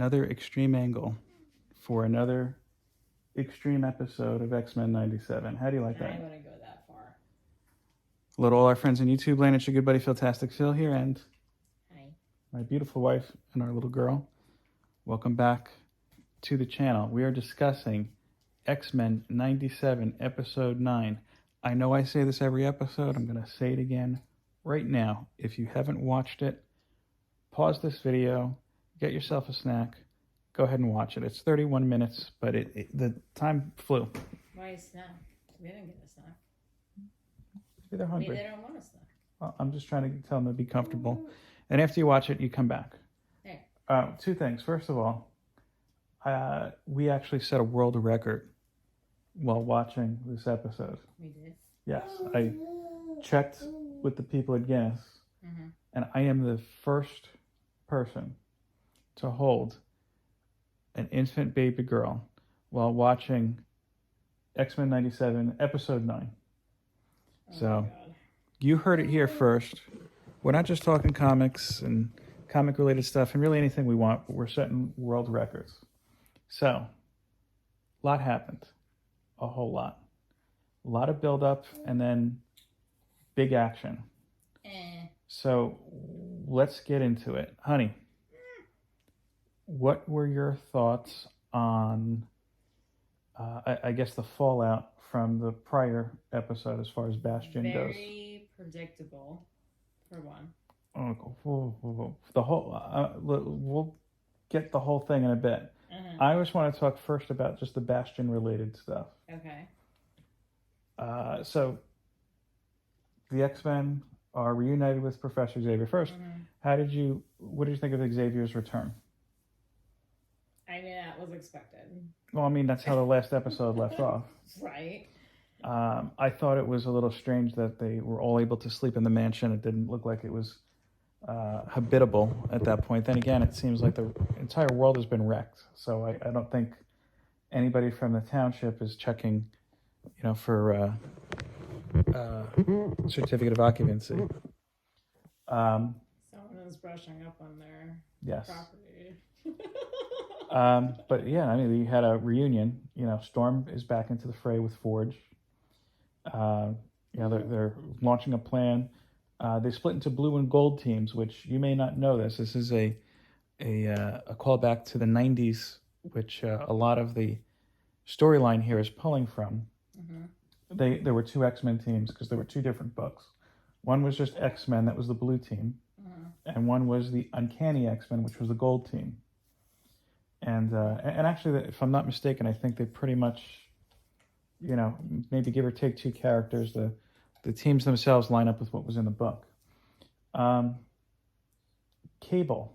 another extreme angle for another extreme episode of xmen 97. How do you like that? I wouldn't go that far. Hello to all our friends on YouTube. Lane, it's your good buddy Fantastic Phil here, and Hi. my beautiful wife and our little girl. Welcome back to the channel. We are discussing xmen 97 episode 9. I know I say this every episode. I'm going to say it again right now. If you haven't watched it, pause this video, get yourself a snack, go ahead and watch it. It's 31 minutes, but the time flew. Why a snack? We didn't get a snack. Maybe they're hungry. Maybe they don't want a snack. Well, I'm just trying to tell them to be comfortable. And after you watch it, you come back. Hey. Two things. First of all, we actually set a world record while watching this episode. We did? Yes. I checked with the people at Guinness, and I am the first person to hold an infant baby girl while watching xmen 97 episode 9. So you heard it here first. We're not just talking comics and comic related stuff and really anything we want, but we're setting world records. So a lot happened, a whole lot. A lot of build up and then big action. So let's get into it. Honey, what were your thoughts on, I guess, the fallout from the prior episode as far as Bastion goes? Very predictable, for one. The whole, we'll get the whole thing in a bit. I just want to talk first about just the Bastion related stuff. Okay. So the X-Men are reunited with Professor Xavier. First, what did you think of Xavier's return? I mean, that was expected. Well, I mean, that's how the last episode left off. Right. I thought it was a little strange that they were all able to sleep in the mansion. It didn't look like it was habitable at that point. Then again, it seems like the entire world has been wrecked. So I don't think anybody from the township is checking, for certificate of occupancy. Someone is brushing up on their property. But yeah, I mean, you had a reunion. Storm is back into the fray with Forge. They're launching a plan. They split into blue and gold teams, which you may not know this. This is a callback to the 90s, which a lot of the storyline here is pulling from. There were two X-Men teams because there were two different books. One was just X-Men, that was the blue team, and one was the Uncanny X-Men, which was the gold team. And actually, if I'm not mistaken, I think they pretty much, maybe give or take two characters, the teams themselves line up with what was in the book. Cable.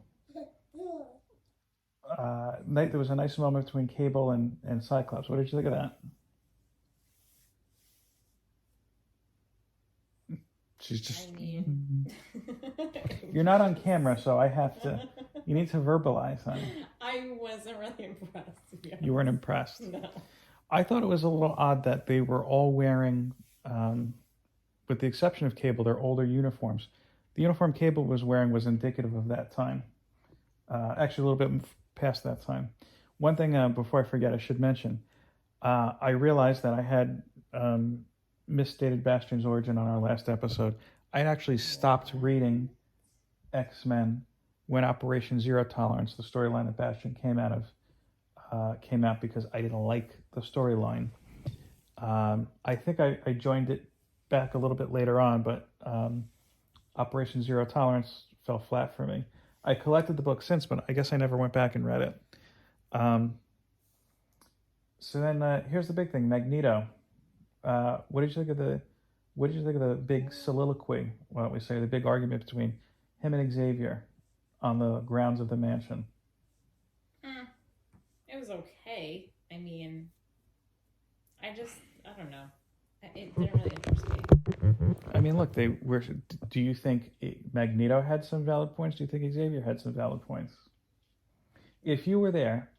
There was a nice moment between Cable and Cyclops. What did you think of that? She's just... You're not on camera, so I have to... You need to verbalize, honey. I wasn't really impressed. You weren't impressed? No. I thought it was a little odd that they were all wearing, with the exception of Cable, their older uniforms. The uniform Cable was wearing was indicative of that time. Actually, a little bit past that time. One thing, before I forget, I should mention. I realized that I had misstated Bastion's origin on our last episode. I had actually stopped reading X-Men when Operation Zero Tolerance, the storyline that Bastion came out because I didn't like the storyline. I think I joined it back a little bit later on, but Operation Zero Tolerance fell flat for me. I collected the book since, but I guess I never went back and read it. So then here's the big thing, Magneto. What did you think of the big soliloquy? Why don't we say the big argument between him and Xavier on the grounds of the mansion? It was okay. I mean, I don't know. It didn't really interest me. I mean, look, do you think Magneto had some valid points? Do you think Xavier had some valid points? If you were there,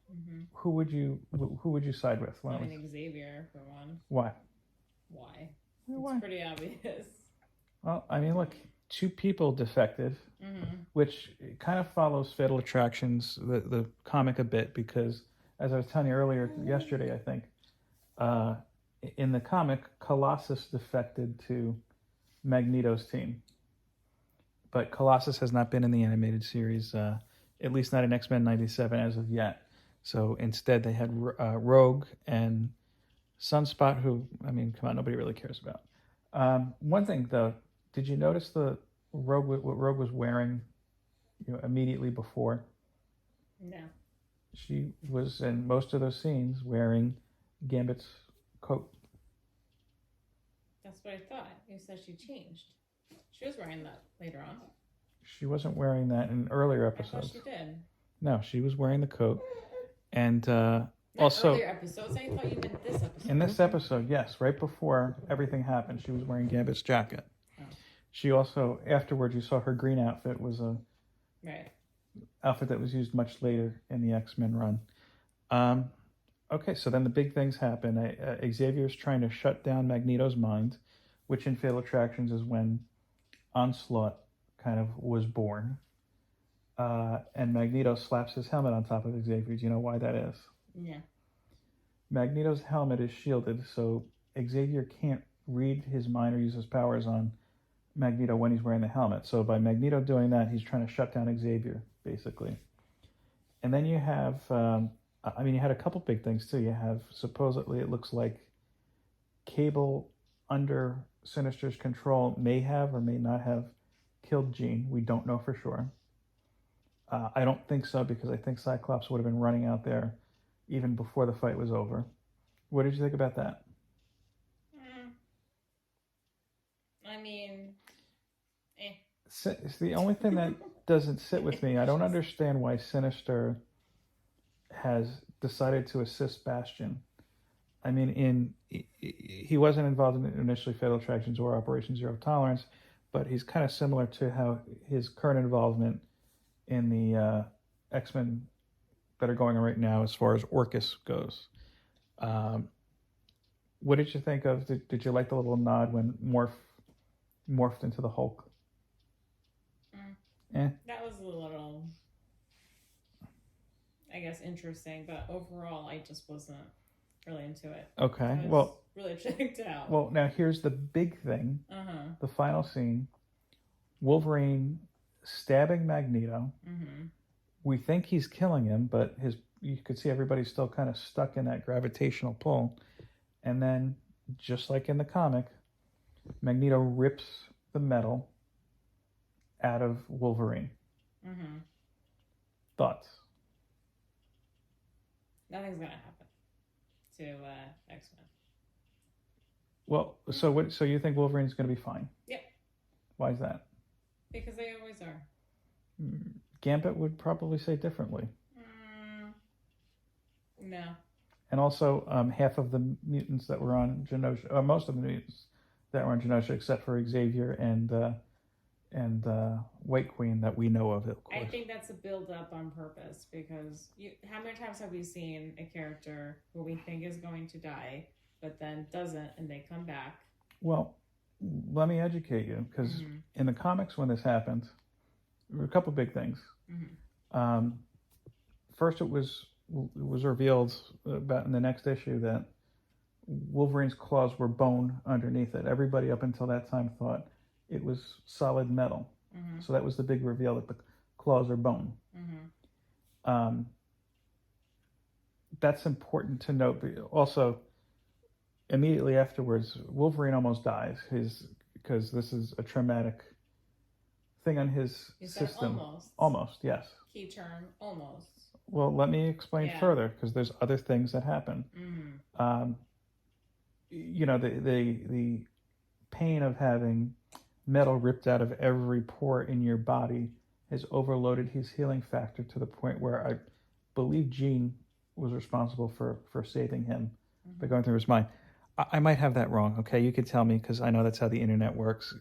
who would you side with? I mean, Xavier, for one. Why? Why? Why? It's pretty obvious. Well, I mean, look, two people defected which kind of follows Fatal Attractions, the comic, a bit, because as I was telling you earlier yesterday, I think, uh, in the comic, Colossus defected to Magneto's team, but Colossus has not been in the animated series, at least not in X-Men '97 as of yet. So instead, they had Rogue and Sunspot, who, I mean, come on, nobody really cares about. One thing though, did you notice what Rogue was wearing, immediately before? No. She was in most of those scenes wearing Gambit's coat. That's what I thought. You said she changed. She was wearing that later on. She wasn't wearing that in earlier I episodes. thought she did. No, she was wearing the coat. And Not also, earlier episodes. I thought you meant this episode. in this episode, yes, right before everything happened, she was wearing Gambit's jacket. Oh. She also, afterwards, you saw her green outfit was a Right. outfit that was used much later in the X-Men run. Okay, so then the big things happen. Xavier's trying to shut down Magneto's mind, which in Fatal Attractions is when Onslaught kind of was born. And Magneto slaps his helmet on top of Xavier. Do you know why that is? Yeah. Magneto's helmet is shielded, so Xavier can't read his mind or use his powers on Magneto when he's wearing the helmet. So by Magneto doing that, he's trying to shut down Xavier, basically. And then you have, you had a couple big things too. You have, supposedly, it looks like Cable, under Sinister's control, may have or may not have killed Jean. We don't know for sure. I don't think so, because I think Cyclops would have been running out there even before the fight was over. What did you think about that? I mean, It's the only thing that doesn't sit with me. I don't understand why Sinister has decided to assist Bastion. I mean, he wasn't involved in initially Fatal Attractions or Operation Zero Tolerance, but he's kind of similar to how his current involvement in the X-Men that are going on right now as far as Orcus goes. What did you think of, did you like the little nod when morphed into the Hulk? That was a little, I guess, interesting, but overall I just wasn't really into it. Okay, well, really checked out. Well, now here's the big thing. The final scene, Wolverine stabbing Magneto. We think he's killing him, but you could see everybody's still kind of stuck in that gravitational pull. And then, just like in the comic, Magneto rips the metal out of Wolverine. Thoughts? Nothing's gonna happen to X-Men. Well, so you think Wolverine's going to be fine? Yep. Why is that? Because they always are. Gambit would probably say differently. No. And also, half of the mutants that were on Genosha, most of the mutants that were on Genosha, except for Xavier and White Queen that we know of course. I think that's a build-up on purpose, because how many times have we seen a character who we think is going to die, but then doesn't, and they come back? Well, let me educate you, because in the comics when this happened, there were a couple big things. First, it was revealed about in the next issue that Wolverine's claws were bone underneath it. Everybody up until that time thought it was solid metal. So that was the big reveal, that the claws are bone. That's important to note. Also, immediately afterwards, Wolverine almost dies because this is a traumatic thing on his system. Almost, yes. Key term, almost. Well, let me explain further, because there's other things that happen. The pain of having metal ripped out of every pore in your body has overloaded his healing factor to the point where I believe Jean was responsible for saving him by going through his mind. I might have that wrong, okay? You could tell me, because I know that's how the internet works.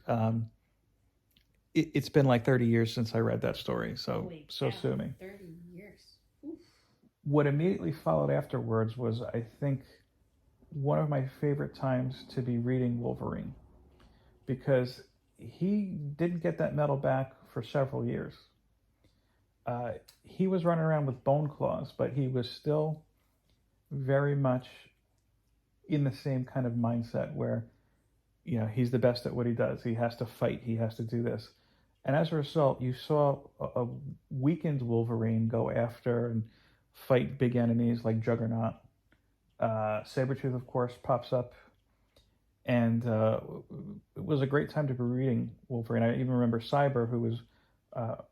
It's been like 30 years since I read that story, so sue me. 30 years. Oof. What immediately followed afterwards was, I think, one of my favorite times to be reading Wolverine, because he didn't get that metal back for several years. he was running around with bone claws, but he was still very much in the same kind of mindset where, he's the best at what he does. He has to fight. He has to do this. And as a result, you saw a weakened Wolverine go after and fight big enemies like Juggernaut. Sabretooth, of course, pops up. And it was a great time to be reading Wolverine. I even remember Cyber, who was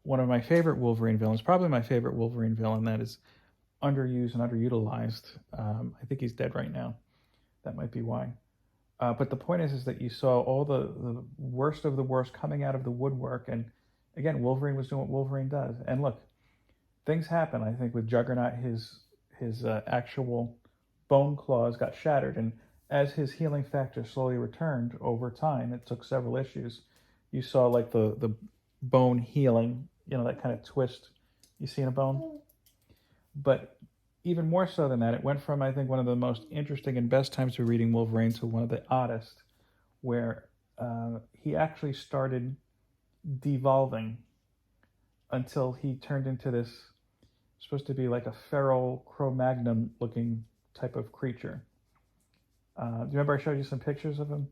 one of my favorite Wolverine villains, probably my favorite Wolverine villain that is underused and underutilized. I think he's dead right now. That might be why. But the point is that you saw all the worst of the worst coming out of the woodwork. And again, Wolverine was doing what Wolverine does. And look, things happen. I think with Juggernaut, his actual bone claws got shattered. And as his healing factor slowly returned over time, it took several issues. You saw like the bone healing, that kind of twist you see in a bone. But even more so than that, it went from, I think, one of the most interesting and best times to be reading Wolverine to one of the oddest, where he actually started devolving until he turned into this, supposed to be like a feral Cro-Magnon looking type of creature. Do you remember I showed you some pictures of him?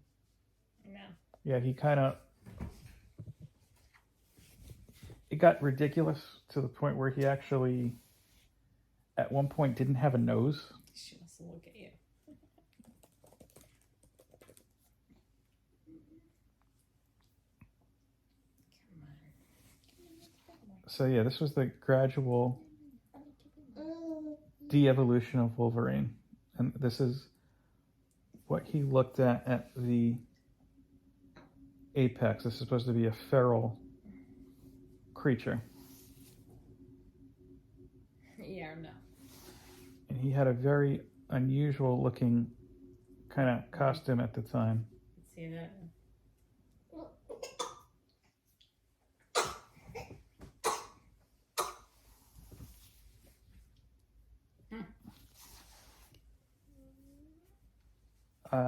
No. Yeah, he kind of... It got ridiculous to the point where he actually, at one point, didn't have a nose. She wants to look at you. So yeah, this was the gradual de-evolution of Wolverine. And this is what he looked at the apex. This is supposed to be a feral creature. Yeah, no. And he had a very unusual looking kind of costume at the time. See that?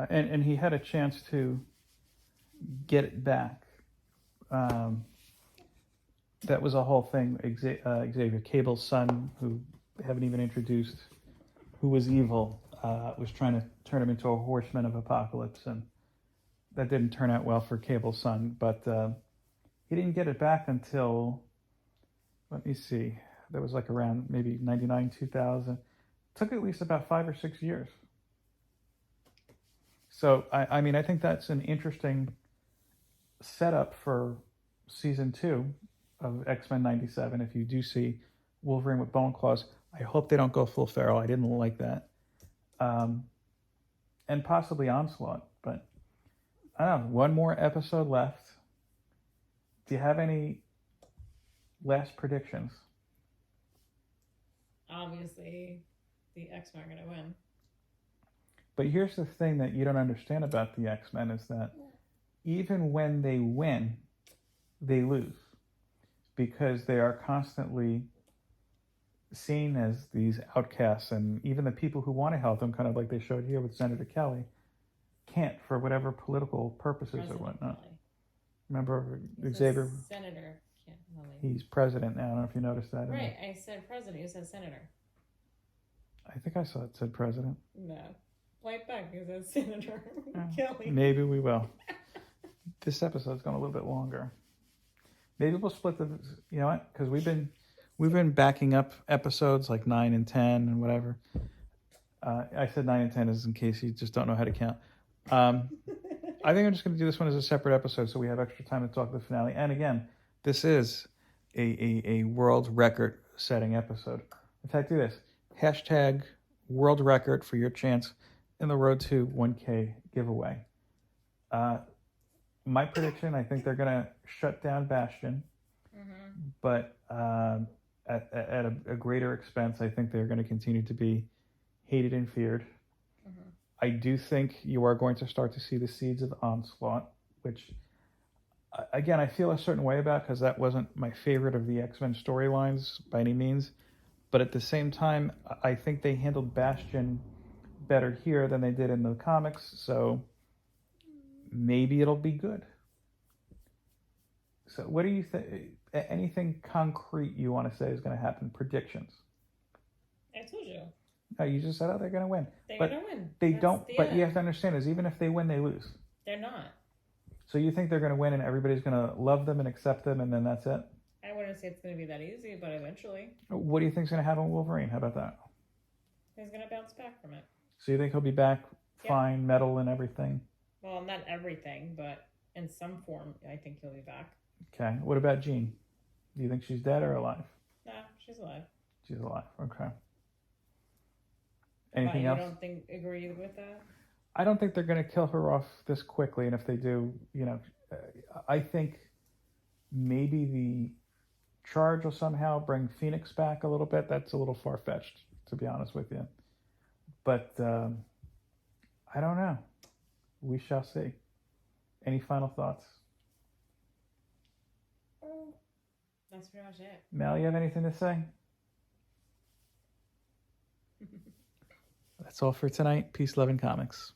And he had a chance to get it back. That was a whole thing. Xavier, Cable's son, who they haven't even introduced, who was evil, was trying to turn him into a horseman of apocalypse, and that didn't turn out well for Cable's son. But he didn't get it back until, let me see, that was like around maybe 99, 2000. It took at least about 5 or 6 years. So, I mean, I think that's an interesting setup for season 2 of X-Men 97. If you do see Wolverine with bone claws, I hope they don't go full feral. I didn't like that. And possibly Onslaught. But, I don't know, one more episode left. Do you have any last predictions? Obviously, the X-Men are going to win. But here's the thing that you don't understand about the X-Men is that even when they win, they lose. Because they are constantly seen as these outcasts, and even the people who want to help them, kind of like they showed here with Senator Kelly, can't for whatever political purposes President or whatnot. Kelly. Remember It Xavier? says Senator Kelly. He's president now. I don't know if you noticed that. Right, I said president. You said senator. I think I saw it said president. No. Right back, you said Senator Kelly. Maybe we will. This episode's gone a little bit longer. Maybe we'll split the. You know what? Because we've been backing up episodes like 9 and 10 and whatever. I said 9 and 10 is in case you just don't know how to count. I think I'm just going to do this one as a separate episode so we have extra time to talk the finale. And again, this is a world record setting episode. In fact, do this. Hashtag world record for your chance in the Road to 1K giveaway. My prediction, I think they're going to shut down Bastion, but at a greater expense. I think they're going to continue to be hated and feared. I do think you are going to start to see the seeds of Onslaught, which, again, I feel a certain way about because that wasn't my favorite of the X-Men storylines by any means. But at the same time, I think they handled Bastion better here than they did in the comics, so maybe it'll be good. So what do you think? Anything concrete you want to say is going to happen? Predictions? I told you. No, you just said, oh, they're going to win. They're But going to win. They That's don't. the But end. you have to understand is even if they win, they lose. They're not. So you think they're going to win and everybody's going to love them and accept them and then that's it? I wouldn't say it's going to be that easy, but eventually What do you think is going to happen with Wolverine? How about that? he's going to bounce back from it. So you think he'll be back Yeah. fine, metal and everything? Well, not everything, but in some form, I think he'll be back. Okay. What about Jean? Do you think she's dead or alive? Nah, she's alive. She's alive. Okay. Why, Anything you else? don't agree with that? I don't think they're going to kill her off this quickly. And if they do, I think maybe the Charge will somehow bring Phoenix back a little bit. That's a little far-fetched, to be honest with you. But I don't know. We shall see. Any final thoughts? That's pretty much it. Mel, you have anything to say? That's all for tonight. Peace, love, and comics.